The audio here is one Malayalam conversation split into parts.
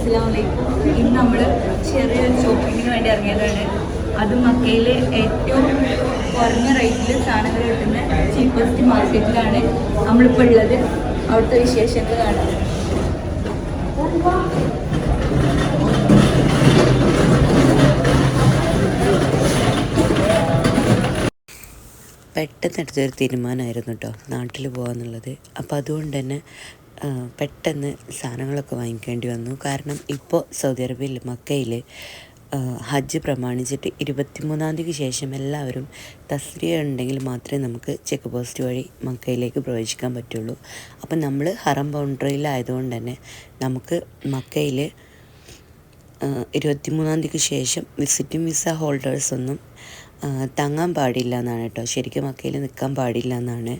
അസ്സലാമലൈക്കും. ഇന്ന് നമ്മൾ ചെറിയൊരു ഷോപ്പിങ്ങിന് വേണ്ടി ഇറങ്ങിയതാണ്. അത് മക്കയിലെ ഏറ്റവും കുറഞ്ഞ റേറ്റിൽ സാധനങ്ങൾ കിട്ടുന്ന ചീപ്പസ്റ്റ് മാർക്കറ്റിലാണ് നമ്മളിപ്പോൾ ഉള്ളത്. അവിടുത്തെ വിശേഷങ്ങൾ കാണാം. പെട്ടെന്നെടുത്തൊരു തീരുമാനമായിരുന്നു കേട്ടോ നാട്ടിൽ പോകാമെന്നുള്ളത്. അപ്പോൾ അതുകൊണ്ട് തന്നെ പെട്ടെന്ന് സാധനങ്ങളൊക്കെ വാങ്ങിക്കേണ്ടി വന്നു. കാരണം ഇപ്പോൾ സൗദി അറേബ്യയിൽ മക്കയിൽ ഹജ്ജ് പ്രമാണിച്ചിട്ട് 23-ാം തീയതിക്ക് ശേഷം എല്ലാവരും തസ്രിയ ഉണ്ടെങ്കിൽ മാത്രമേ നമുക്ക് ചെക്ക് പോസ്റ്റ് വഴി മക്കയിലേക്ക് പ്രവേശിക്കാൻ പറ്റുള്ളൂ. അപ്പം നമ്മൾ ഹറം ബൗണ്ടറിയിലായതുകൊണ്ട് തന്നെ നമുക്ക് മക്കയിൽ 23-ാം തീയതിക്ക് ശേഷം വിസിറ്റിംഗ് വിസ ഹോൾഡേഴ്സൊന്നും തങ്ങാൻ പാടില്ല എന്നാണ് കേട്ടോ. ശരിക്കും മക്കയിൽ നിൽക്കാൻ പാടില്ല എന്നാണ്.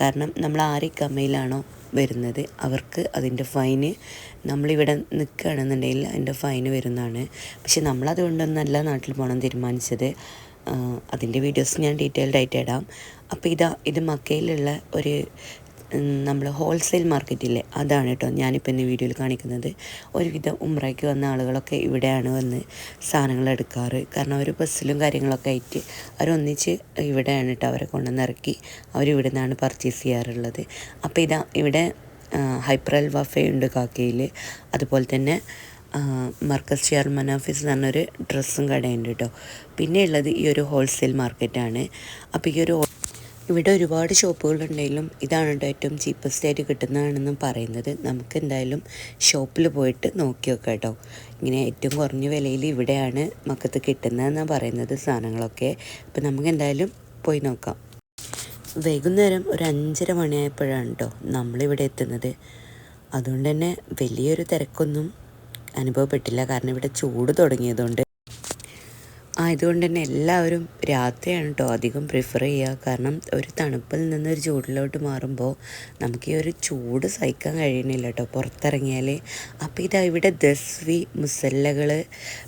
കാരണം നമ്മൾ ആരിക്കമ്മയിലാണോ വരുന്നത് അവർക്ക് അതിൻ്റെ ഫൈന്, നമ്മളിവിടെ നിൽക്കുകയാണെന്നുണ്ടെങ്കിൽ അതിൻ്റെ ഫൈന് വരുന്നതാണ്. പക്ഷെ നമ്മളതുകൊണ്ടൊന്നല്ല നാട്ടിൽ പോകണം തീരുമാനിച്ചത്. അതിൻ്റെ വീഡിയോസ് ഞാൻ ഡീറ്റെയിൽഡ് ആയിട്ട് ഇടാം. അപ്പോൾ ഇത് മക്കയിലുള്ള ഒരു നമ്മൾ ഹോൾസെയിൽ മാർക്കറ്റില്ലേ, അതാണ് കേട്ടോ ഞാനിപ്പോൾ ഇന്ന് വീഡിയോയിൽ കാണിക്കുന്നത്. ഒരുവിധം ഉംറയ്ക്ക് വന്ന ആളുകളൊക്കെ ഇവിടെയാണ് വന്ന് സാധനങ്ങൾ എടുക്കാറ്. കാരണം അവർ ബസ്സിലും കാര്യങ്ങളൊക്കെ ആയിട്ട് അവരൊന്നിച്ച് ഇവിടെയാണ് കേട്ടോ അവരെ കൊണ്ടുവന്ന് ഇറക്കി അവരിവിടെ നിന്നാണ് പർച്ചേസ് ചെയ്യാറുള്ളത്. അപ്പോൾ ഇവിടെ ഹൈപ്പറൽ വഫയുണ്ട് കാക്കയിൽ. അതുപോലെ തന്നെ മർക്കസ് ചെയർമാൻ ഓഫീസ് എന്ന് പറഞ്ഞൊരു ഡ്രസ്സും കടയുണ്ട് കേട്ടോ. പിന്നെ ഉള്ളത് ഈ ഒരു ഹോൾസെയിൽ മാർക്കറ്റാണ്. അപ്പോൾ ഇവിടെ ഒരുപാട് ഷോപ്പുകളുണ്ടെങ്കിലും ഇതാണ് കേട്ടോ ഏറ്റവും ചീപ്പസ്റ്റ് ആയിട്ട് കിട്ടുന്നതാണെന്നും പറയുന്നത്. നമുക്ക് എന്തായാലും ഷോപ്പിൽ പോയിട്ട് നോക്കി നോക്കാം കേട്ടോ. ഇങ്ങനെ ഏറ്റവും കുറഞ്ഞ വിലയിൽ ഇവിടെയാണ് മക്കത്ത് കിട്ടുന്നതെന്നാണ് പറയുന്നത് സാധനങ്ങളൊക്കെ. അപ്പോൾ നമുക്ക് എന്തായാലും പോയി നോക്കാം. വൈകുന്നേരം ഒരു 5:30 മണിയായപ്പോഴാണ് കേട്ടോ നമ്മളിവിടെ എത്തുന്നത്. അതുകൊണ്ട് തന്നെ വലിയൊരു തിരക്കൊന്നും അനുഭവപ്പെട്ടില്ല. കാരണം ഇവിടെ ചൂട് തുടങ്ങിയതുകൊണ്ട് ആയതുകൊണ്ട് തന്നെ എല്ലാവരും രാത്രിയാണ് കേട്ടോ അധികം പ്രിഫർ ചെയ്യുക. കാരണം ഒരു തണുപ്പിൽ നിന്നൊരു ചൂടിലോട്ട് മാറുമ്പോൾ നമുക്ക് ഈ ഒരു ചൂട് സഹിക്കാൻ കഴിയണില്ല കേട്ടോ പുറത്തിറങ്ങിയാൽ. അപ്പോൾ ഇവിടെ ദസ്വി മുസല്ലകൾ,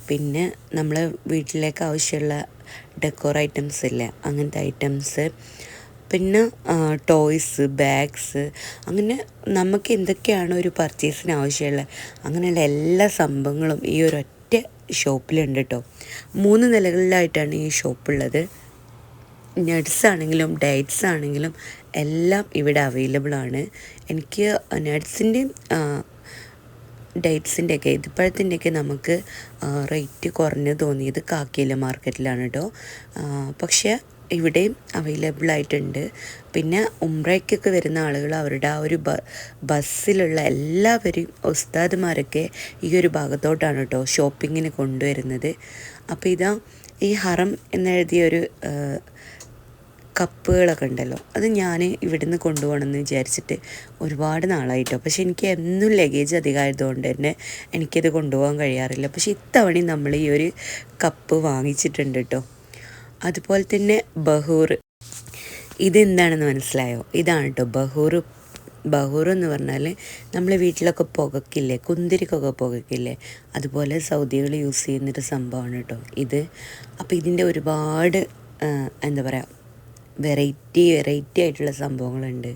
പിന്നെ നമ്മൾ വീട്ടിലേക്ക് ആവശ്യമുള്ള ഡെക്കോർ ഐറ്റംസ് ഇല്ലേ, അങ്ങനത്തെ ഐറ്റംസ്, പിന്നെ ടോയ്സ്, ബാഗ്സ്, അങ്ങനെ നമുക്ക് എന്തൊക്കെയാണ് ഒരു പർച്ചേസിന് ആവശ്യമുള്ളത് അങ്ങനെയുള്ള എല്ലാ സംഭവങ്ങളും ഈ ഒരു ഷോപ്പിലുണ്ട് കേട്ടോ. 3 നിലകളിലായിട്ടാണ് ഈ ഷോപ്പുള്ളത്. നട്ട്സ് ആണെങ്കിലും ഡേറ്റ്സ് ആണെങ്കിലും എല്ലാം ഇവിടെ അവൈലബിൾ ആണ്. എനിക്ക് നട്ട്സിൻ്റെയും ഡേറ്റ്സിൻ്റെയൊക്കെ ഇതിപ്പഴത്തിൻ്റെയൊക്കെ നമുക്ക് റേറ്റ് കുറഞ്ഞ് തോന്നിയത് കാക്കയിലെ മാർക്കറ്റിലാണ് കേട്ടോ. പക്ഷേ ഇവിടെയും അവൈലബിൾ ആയിട്ടുണ്ട്. പിന്നെ ഉംറയ്ക്കൊക്കെ വരുന്ന ആളുകൾ അവരുടെ ആ ഒരു ബസ്സിലുള്ള എല്ലാവരും ഉസ്താദുമാരൊക്കെ ഈ ഒരു ഭാഗത്തോട്ടാണ് കേട്ടോ ഷോപ്പിങ്ങിന് കൊണ്ടുവരുന്നത്. അപ്പോൾ ഈ ഹറം എന്നെഴുതിയൊരു കപ്പുകളൊക്കെ ഉണ്ടല്ലോ, അത് ഞാൻ ഇവിടുന്ന് കൊണ്ടുപോകണമെന്ന് വിചാരിച്ചിട്ട് ഒരുപാട് നാളായിട്ടോ. പക്ഷെ എനിക്ക് എന്നും ലഗേജ് അധികമായതുകൊണ്ട് തന്നെ എനിക്കത് കൊണ്ടുപോകാൻ കഴിയാറില്ല. പക്ഷെ ഇത്തവണ നമ്മൾ ഈ ഒരു കപ്പ് വാങ്ങിച്ചിട്ടുണ്ട് കേട്ടോ. അതുപോലെ തന്നെ ബഹൂർ, ഇതെന്താണെന്ന് മനസ്സിലായോ? ഇതാണ് കേട്ടോ ബഹൂർ എന്ന് പറഞ്ഞാൽ നമ്മൾ വീട്ടിലൊക്കെ പുകക്കില്ലേ, കുന്തിരിക്കൊക്കെ പുകക്കില്ലേ, അതുപോലെ സൗദികൾ യൂസ് ചെയ്യുന്നൊരു സംഭവമാണ് കേട്ടോ ഇത്. അപ്പോൾ ഇതിൻ്റെ ഒരുപാട് എന്താ പറയുക വെറൈറ്റി ആയിട്ടുള്ള സംഭവങ്ങളുണ്ട്.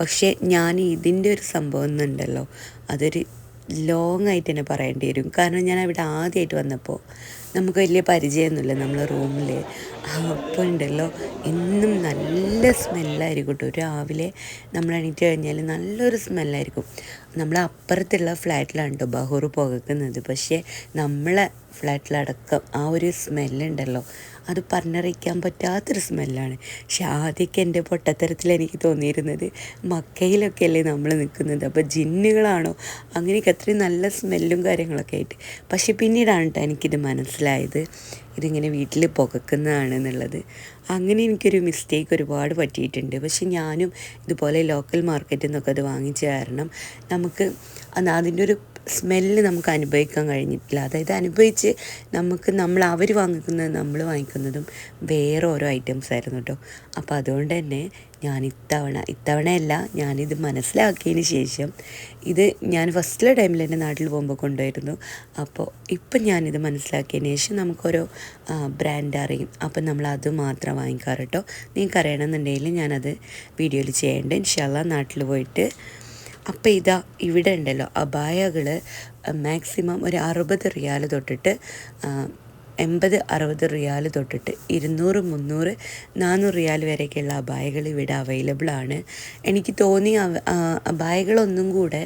പക്ഷേ ഞാൻ ഇതിൻ്റെ ഒരു സംഭവം എന്നുണ്ടല്ലോ അതൊരു ലോങ് ആയിട്ട് തന്നെ പറയേണ്ടി വരും. കാരണം ഞാൻ അവിടെ ആദ്യമായിട്ട് വന്നപ്പോൾ നമുക്ക് വലിയ പരിചയമൊന്നുമില്ല നമ്മളെ റൂമിൽ. അപ്പോൾ ഉണ്ടല്ലോ എന്നും നല്ല സ്മെല്ലായിരിക്കും കേട്ടോ. രാവിലെ നമ്മൾ എണീറ്റ് കഴിഞ്ഞാൽ നല്ലൊരു സ്മെല്ലായിരിക്കും. നമ്മളെ അപ്പുറത്തുള്ള ഫ്ലാറ്റിലാണ് കേട്ടോ ബഹൂർ പുകക്കുന്നത്. പക്ഷേ നമ്മളെ ഫ്ലാറ്റിലടക്കം ആ ഒരു സ്മെല്ലുണ്ടല്ലോ അത് പറഞ്ഞറിയിക്കാൻ പറ്റാത്തൊരു സ്മെല്ലാണ്. പക്ഷെ ആദ്യമൊക്കെ എൻ്റെ പൊട്ടത്തരത്തിൽ എനിക്ക് തോന്നിയിരുന്നത് മക്കയിലൊക്കെ അല്ലേ നമ്മൾ നിൽക്കുന്നത്, അപ്പോൾ ജിന്നുകളാണോ അങ്ങനെയൊക്കെ അത്രയും നല്ല സ്മെല്ലും കാര്യങ്ങളൊക്കെ ആയിട്ട്. പക്ഷെ പിന്നീടാണ് കേട്ടോ എനിക്കിത് മനസ്സിലായത് ഇതിങ്ങനെ വീട്ടിൽ പുകക്കുന്നതാണ് എന്നുള്ളത്. അങ്ങനെ എനിക്കൊരു മിസ്റ്റേക്ക് ഒരുപാട് പറ്റിയിട്ടുണ്ട്. പക്ഷെ ഞാനും ഇതുപോലെ ലോക്കൽ മാർക്കറ്റിൽ നിന്നൊക്കെ അത് വാങ്ങിച്ച കാരണം നമുക്ക് അതിൻ്റെ ഒരു സ്മെല്ല് നമുക്ക് അനുഭവിക്കാൻ കഴിഞ്ഞിട്ടില്ല. അതായത് അനുഭവിച്ച് അവർ വാങ്ങിക്കുന്നതും നമ്മൾ വാങ്ങിക്കുന്നതും വേറെ ഓരോ ഐറ്റംസ് ആയിരുന്നു കേട്ടോ. അപ്പോൾ അതുകൊണ്ട് തന്നെ ഞാൻ ഇത്തവണയല്ല ഞാനിത് മനസ്സിലാക്കിയതിന് ശേഷം ഞാൻ ഫസ്റ്റിലെ ടൈമിൽ എൻ്റെ നാട്ടിൽ പോകുമ്പോൾ കൊണ്ടുവരുന്നു. അപ്പോൾ ഇപ്പം ഞാനിത് മനസ്സിലാക്കിയതിന് ശേഷം നമുക്കൊരോ ബ്രാൻഡ് അറിയും. അപ്പം നമ്മൾ അത് മാത്രം വാങ്ങിക്കാറ് കേട്ടോ. നിങ്ങൾക്ക് അറിയണമെന്നുണ്ടെങ്കിൽ ഞാനത് വീഡിയോയിൽ ചെയ്യേണ്ട ഇൻഷാ അല്ലാഹ് നാട്ടിൽ പോയിട്ട്. അപ്പോൾ ഇവിടെ ഉണ്ടല്ലോ അബായകൾ മാക്സിമം ഒരു 60 റിയാൽ തൊട്ടിട്ട് 80-60 റിയാൽ തൊട്ടിട്ട് 200, 300, 400 റിയാൽ വരെയൊക്കെയുള്ള അബായകൾ ഇവിടെ അവൈലബിൾ ആണ്. എനിക്ക് തോന്നി അബായകളൊന്നും കൂടെ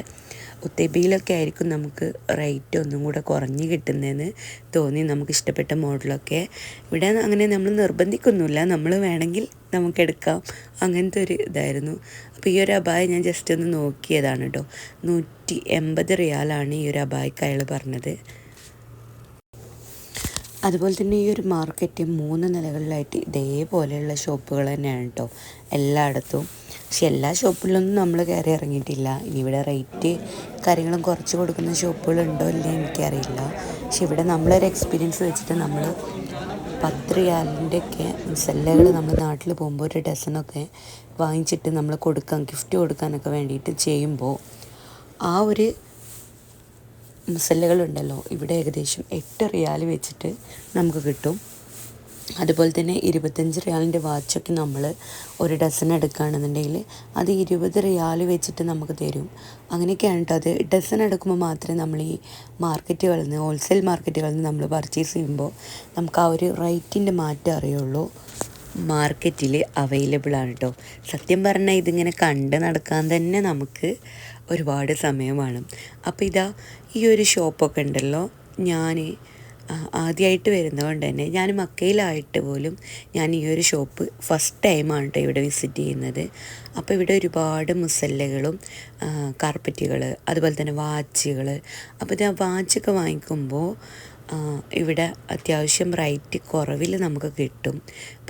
ഉത്തൈബയിലൊക്കെ ആയിരിക്കും നമുക്ക് റേറ്റ് ഒന്നും കൂടെ കുറഞ്ഞ് കിട്ടുന്നതെന്ന് തോന്നി. നമുക്ക് ഇഷ്ടപ്പെട്ട മോഡലൊക്കെ ഇവിടെ അങ്ങനെ നമ്മൾ നിർബന്ധിക്കൊന്നുമില്ല, നമ്മൾ വേണമെങ്കിൽ നമുക്കെടുക്കാം, അങ്ങനത്തെ ഒരു ഇതായിരുന്നു. അപ്പോൾ ഈ ഒരു അബായ ഞാൻ ജസ്റ്റ് ഒന്ന് നോക്കിയതാണ് കേട്ടോ. 180 റിയാലാണ് ഈ ഒരു അബായക്ക് അയാൾ പറഞ്ഞത്. അതുപോലെ തന്നെ ഈ ഒരു മാർക്കറ്റ് 3 നിലകളിലായിട്ട് ഇതേപോലെയുള്ള ഷോപ്പുകൾ തന്നെയാണ് കേട്ടോ എല്ലായിടത്തും. പക്ഷെ എല്ലാ ഷോപ്പിലൊന്നും നമ്മൾ കയറി ഇറങ്ങിയിട്ടില്ല. ഇനി ഇവിടെ റേറ്റ് കാര്യങ്ങളും കുറച്ച് കൊടുക്കുന്ന ഷോപ്പുകളുണ്ടോ ഇല്ലേ എനിക്കറിയില്ല. പക്ഷെ ഇവിടെ നമ്മളൊരു എക്സ്പീരിയൻസ് വെച്ചിട്ട് നമ്മൾ 10 റിയാലിൻ്റെയൊക്കെ സെല്ലകൾ നമ്മൾ നാട്ടിൽ പോകുമ്പോൾ ഒരു ഡസനൊക്കെ വാങ്ങിച്ചിട്ട് നമ്മൾ ഗിഫ്റ്റ് കൊടുക്കാനൊക്കെ വേണ്ടിയിട്ട് ചെയ്യുമ്പോൾ ആ ഒരു മസല്ലകളുണ്ടല്ലോ ഇവിടെ ഏകദേശം 8 റിയാൽ വെച്ചിട്ട് നമുക്ക് കിട്ടും. അതുപോലെ തന്നെ 25 റിയാലിൻ്റെ വാച്ചൊക്കെ നമ്മൾ ഒരു ഡസൻ എടുക്കുകയാണെന്നുണ്ടെങ്കിൽ അത് 20 റിയാൽ വെച്ചിട്ട് നമുക്ക് തരും. അങ്ങനെയൊക്കെയാണ് കേട്ടോ. അത് ഡസൻ എടുക്കുമ്പോൾ മാത്രമേ നമ്മൾ ഈ മാർക്കറ്റുകളിൽ നിന്ന്, ഹോൾസെയിൽ മാർക്കറ്റുകളിൽ നിന്ന് നമ്മൾ പർച്ചേസ് ചെയ്യുമ്പോൾ നമുക്ക് ആ ഒരു റേറ്റിൻ്റെ മാറ്റം അറിയുള്ളൂ. മാർക്കറ്റിൽ അവൈലബിൾ ആണ് കേട്ടോ. സത്യം പറഞ്ഞാൽ ഇതിങ്ങനെ കണ്ട് നടക്കാൻ തന്നെ നമുക്ക് ഒരുപാട് സമയം വേണം. അപ്പോൾ ഇതാ ഈ ഒരു ഷോപ്പൊക്കെ ഉണ്ടല്ലോ, ഞാൻ ആദ്യമായിട്ട് വരുന്നതുകൊണ്ട് തന്നെ ഞാൻ മക്കയിലായിട്ട് പോലും ഞാൻ ഈ ഒരു ഷോപ്പ് ഫസ്റ്റ് ടൈമാണ് കേട്ടോ ഇവിടെ വിസിറ്റ് ചെയ്യുന്നത്. അപ്പോൾ ഇവിടെ ഒരുപാട് മുസല്ലകളും കാർപ്പറ്റുകൾ, അതുപോലെ തന്നെ വാച്ചുകൾ. അപ്പോൾ ഇത് വാച്ചൊക്കെ വാങ്ങിക്കുമ്പോൾ ഇവിടെ അത്യാവശ്യം റേറ്റ് കുറവിൽ നമുക്ക് കിട്ടും.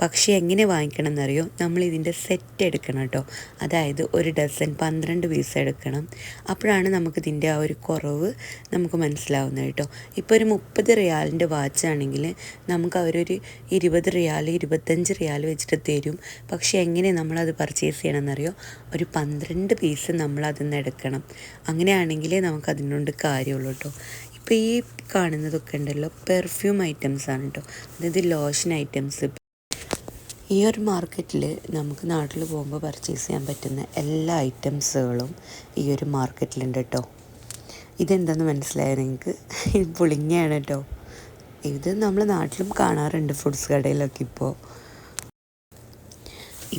പക്ഷേ എങ്ങനെ വാങ്ങിക്കണം എന്നറിയോ, നമ്മളിതിൻ്റെ സെറ്റ് എടുക്കണം കേട്ടോ. അതായത് ഒരു ഡസൻ 12 പീസ് എടുക്കണം. അപ്പോഴാണ് നമുക്കിതിൻ്റെ ആ ഒരു കുറവ് നമുക്ക് മനസ്സിലാവുന്നത് കേട്ടോ. ഇപ്പോൾ ഒരു 30 റിയാലിൻ്റെ വാച്ചാണെങ്കിൽ നമുക്ക് അവരൊരു 20 റിയാൽ 25 റിയാൽ വെച്ചിട്ട് തരും. പക്ഷേ എങ്ങനെ നമ്മളത് പർച്ചേസ് ചെയ്യണമെന്നറിയോ, ഒരു 12 പീസ് നമ്മളതിൽ നിന്ന് എടുക്കണം. അങ്ങനെയാണെങ്കിലേ നമുക്കതിനോണ്ട് കാര്യമുള്ളൂ കേട്ടോ. ഇപ്പോൾ ഈ കാണുന്നതൊക്കെ ഉണ്ടല്ലോ പെർഫ്യൂം ഐറ്റംസ് ആണ് കേട്ടോ. അതായത് ലോഷൻ ഐറ്റംസ്. ഈ ഒരു മാർക്കറ്റിൽ നമുക്ക് നാട്ടിൽ പോകുമ്പോൾ പർച്ചേസ് ചെയ്യാൻ പറ്റുന്ന എല്ലാ ഐറ്റംസുകളും ഈ ഒരു മാർക്കറ്റിലുണ്ട് കേട്ടോ. ഇതെന്താണെന്ന് മനസ്സിലായോ നിങ്ങൾക്ക്? ഇത് പുളിങ്ങയാണ് കേട്ടോ. ഇത് നമ്മൾ നാട്ടിലും കാണാറുണ്ട് ഫുഡ്സ് കടയിലൊക്കെ.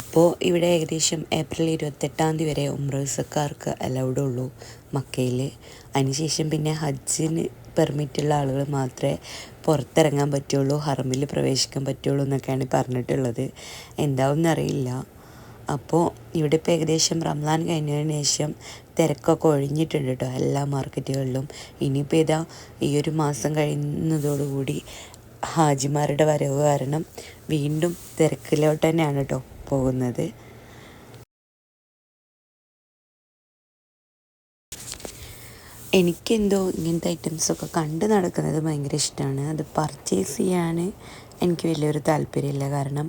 ഇപ്പോൾ ഇവിടെ ഏകദേശം ഏപ്രിൽ 28 വരെ ഉംറക്കാർക്ക് അലൗഡ് ഉള്ളൂ മക്കയിൽ. അതിനുശേഷം പിന്നെ ഹജ്ജിന് പെർമിറ്റുള്ള ആളുകൾ മാത്രമേ പുറത്തിറങ്ങാൻ പറ്റുള്ളൂ, ഹറമിൽ പ്രവേശിക്കാൻ പറ്റുള്ളൂ എന്നൊക്കെയാണ് പറഞ്ഞിട്ടുള്ളത്. എന്താവുമെന്നറിയില്ല. അപ്പോൾ ഇവിടെ ഇപ്പോൾ ഏകദേശം റംസാൻ കഴിഞ്ഞതിന് ശേഷം തിരക്കൊക്കെ ഒഴിഞ്ഞിട്ടുണ്ട് കേട്ടോ എല്ലാ മാർക്കറ്റുകളിലും. ഇനിയിപ്പോൾ ഇതാ ഈ ഒരു മാസം കഴിയുന്നതോടുകൂടി ഹാജിമാരുടെ വരവ് കാരണം വീണ്ടും തിരക്കിലോട്ട് തന്നെയാണ് കേട്ടോ പോകുന്നത്. എനിക്കെന്തോ ഇങ്ങനത്തെ ഐറ്റംസൊക്കെ കണ്ട് നടക്കുന്നത് ഭയങ്കര ഇഷ്ടമാണ്. അത് പർച്ചേസ് ചെയ്യാൻ എനിക്ക് വലിയൊരു താല്പര്യമില്ല. കാരണം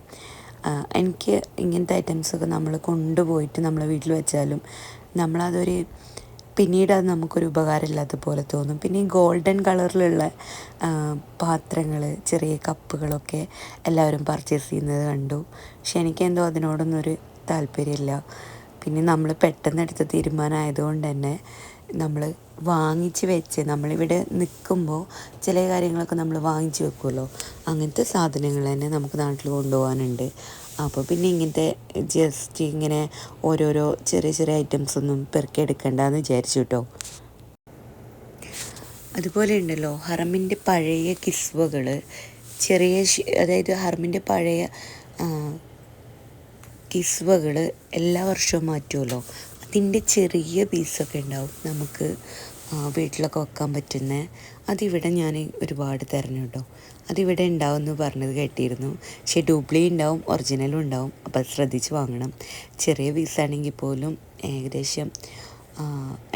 എനിക്ക് ഇങ്ങനത്തെ ഐറ്റംസൊക്കെ നമ്മൾ കൊണ്ടുപോയിട്ട് നമ്മളെ വീട്ടിൽ വെച്ചാലും നമ്മളതൊരു പിന്നീട് അത് നമുക്കൊരു ഉപകാരമില്ലാത്ത പോലെ തോന്നും. പിന്നെ ഈ ഗോൾഡൻ കളറിലുള്ള പാത്രങ്ങൾ, ചെറിയ കപ്പുകളൊക്കെ എല്ലാവരും പർച്ചേസ് ചെയ്യുന്നത് കണ്ടു. പക്ഷെ എനിക്കെന്തോ അതിനോടൊന്നും ഒരു താല്പര്യമില്ല. പിന്നെ നമ്മൾ പെട്ടെന്ന് എടുത്ത തീരുമാനമായതുകൊണ്ട് തന്നെ നമ്മൾ വാങ്ങിച്ച് വെച്ച്, നമ്മളിവിടെ നിൽക്കുമ്പോൾ ചില കാര്യങ്ങളൊക്കെ നമ്മൾ വാങ്ങിച്ച് വെക്കുമല്ലോ, അങ്ങനത്തെ സാധനങ്ങൾ തന്നെ നമുക്ക് നാട്ടിൽ കൊണ്ടുപോകാനുണ്ട്. അപ്പോൾ പിന്നെ ഇങ്ങനത്തെ ജസ്റ്റ് ഇങ്ങനെ ഓരോരോ ചെറിയ ചെറിയ ഐറ്റംസ് ഒന്നും പെറുക്കിയെടുക്കണ്ടെന്ന് വിചാരിച്ചു കേട്ടോ. അതുപോലെ ഉണ്ടല്ലോ ഹറമിൻ്റെ പഴയ കിസ്വകൾ, ചെറിയ അതായത് ഹറമിൻ്റെ പഴയ കിസ്വകൾ എല്ലാ വർഷവും മാറ്റുമല്ലോ, അതിൻ്റെ ചെറിയ പീസൊക്കെ ഉണ്ടാവും നമുക്ക് വീട്ടിലൊക്കെ വെക്കാൻ പറ്റുന്ന. അതിവിടെ ഞാൻ ഒരുപാട് തിരഞ്ഞു കേട്ടോ. അതിവിടെ ഉണ്ടാവുമെന്ന് പറഞ്ഞത് കേട്ടിരുന്നു. പക്ഷേ ഡ്യൂപ്ലി ഉണ്ടാവും, ഒറിജിനലും ഉണ്ടാവും. അപ്പോൾ ശ്രദ്ധിച്ച് വാങ്ങണം. ചെറിയ പീസാണെങ്കിൽ പോലും ഏകദേശം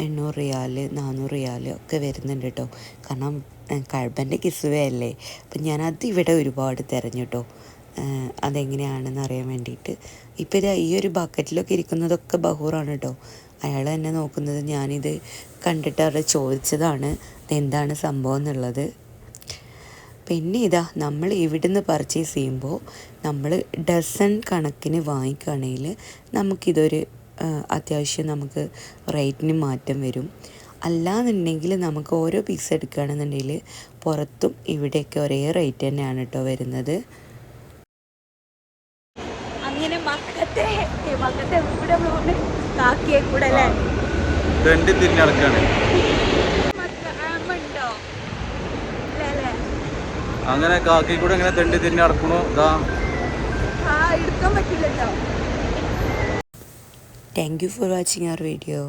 800 റിയാൽ 400 റിയാൽ ഒക്കെ വരുന്നുണ്ട് കേട്ടോ. കാരണം കഴബൻ്റെ കിസ്വേ അല്ലേ. അപ്പം ഞാനത് ഇവിടെ ഒരുപാട് തിരഞ്ഞു കേട്ടോ, അതെങ്ങനെയാണെന്ന് അറിയാൻ വേണ്ടിയിട്ട്. ഇപ്പോൾ ഇത് ഈ ഒരു ബക്കറ്റിലൊക്കെ ഇരിക്കുന്നതൊക്കെ ബഹൂറാണ് കേട്ടോ. അയാൾ തന്നെ നോക്കുന്നത്. ഞാനിത് കണ്ടിട്ട് അവിടെ ചോദിച്ചതാണ് ഇതെന്താണ് സംഭവം എന്നുള്ളത്. പിന്നെ ഇതാ നമ്മൾ ഇവിടുന്ന് പർച്ചേസ് ചെയ്യുമ്പോൾ നമ്മൾ ഡസൺ കണക്കിന് വാങ്ങിക്കുകയാണെങ്കിൽ നമുക്കിതൊരു അത്യാവശ്യം നമുക്ക് റേറ്റിന് മാറ്റം വരും. അല്ലാന്നുണ്ടെങ്കിൽ നമുക്ക് ഓരോ പീസ് എടുക്കുകയാണെന്നുണ്ടെങ്കിൽ പുറത്തും ഇവിടെയൊക്കെ ഒരേ റേറ്റ് തന്നെയാണ് കേട്ടോ വരുന്നത്. അങ്ങനെ മക്കത്തെ ഇവിടെ കാക്കിയെ കൂടെ അല്ലേ തിരിഞ്ഞടക്കാണ്. അങ്ങനെ കാക്കി കൂടെ എങ്ങനെ തെണ്ടി തിരിഞ്ഞ് നടക്കണോ? എടുക്കാൻ പറ്റില്ലല്ലോ. Thank you for watching our video.